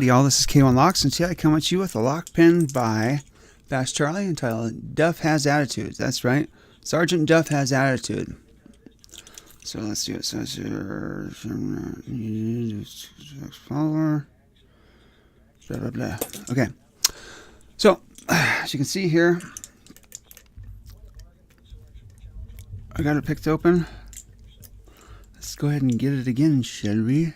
Howdy y'all, this is K1 Locks, and today I come at you with a lock pin by FastCharlie entitled Duff Has Attitude. That's right, Sergeant Duff has attitude. So let's do it. So follower, blah blah blah. Okay, so as you can see here, I got it picked open. Let's go ahead and get it again, shall we?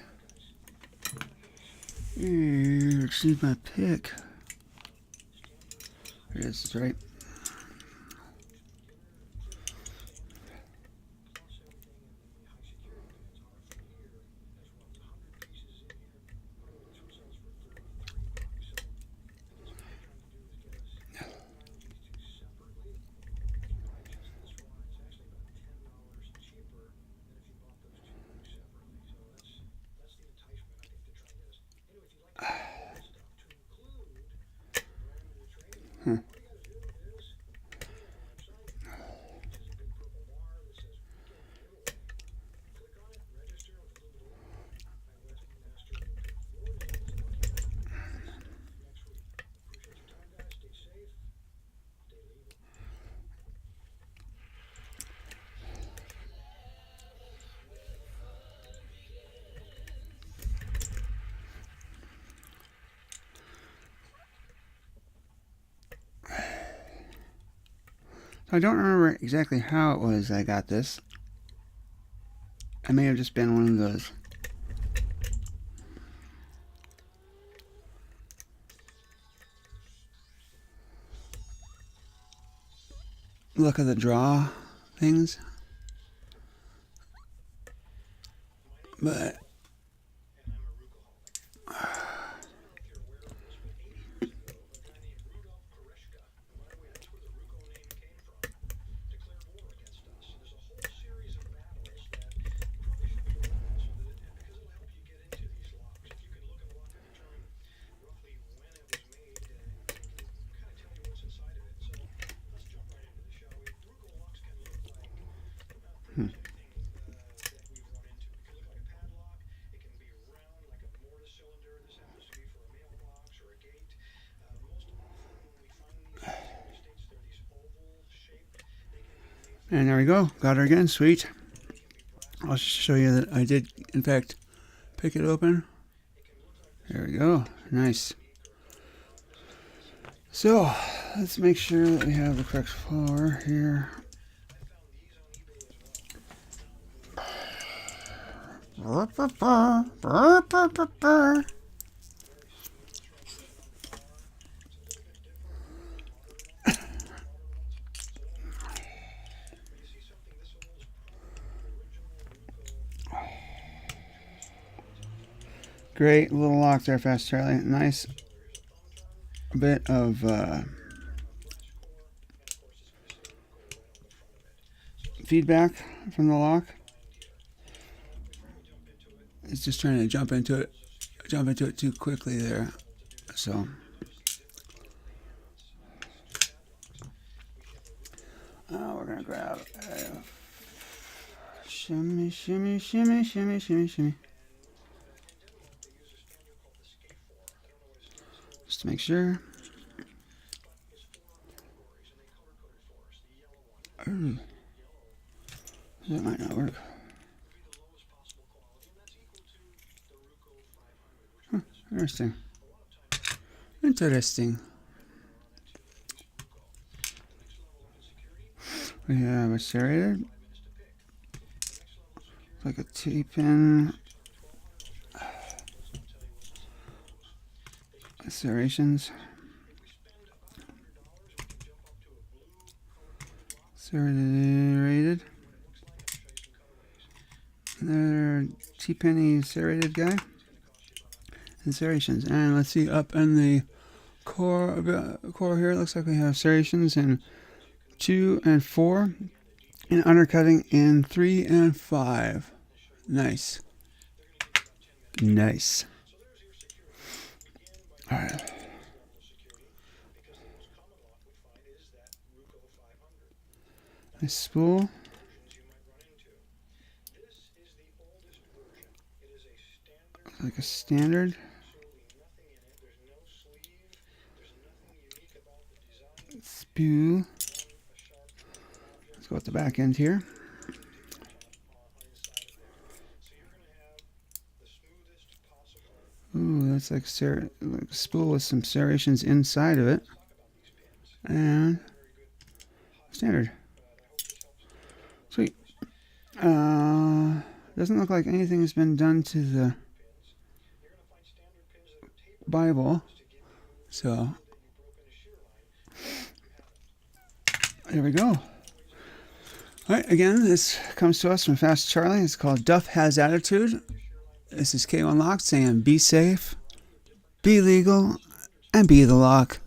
Let's see my pick. Here it is, it's right. I don't remember exactly how it was I got this. I may have just been one of those. Look at the draw things. But and there we go. Got her again. Sweet. I'll show you that I did, in fact, pick it open. There we go. Nice. So, let's make sure that we have the correct flower here. Great little lock there, FastCharlie. Nice bit of feedback from the lock. It's just trying to jump into it too quickly there. So we're gonna grab a shimmy, shimmy, shimmy, shimmy, shimmy, shimmy. Just to make sure. Ooh. That might not work. Huh, interesting. Interesting. We have a serrated, like a T-pin. Serrations. Serrated. Another T-penny serrated guy. And serrations. And let's see, up in the core here, it looks like we have serrations in 2 and 4. And undercutting in 3 and 5. Nice. Nice. All right. Nice spool. Like a standard. Spew. Let's go with the back end here. Ooh, that's like a spool with some serrations inside of it. And standard. Sweet. Doesn't look like anything has been done to the Bible. So, there we go. Alright, again, this comes to us from FastCharlie. It's called Duff Has Attitude. This is K1 Lock saying be safe, be legal, and be the lock.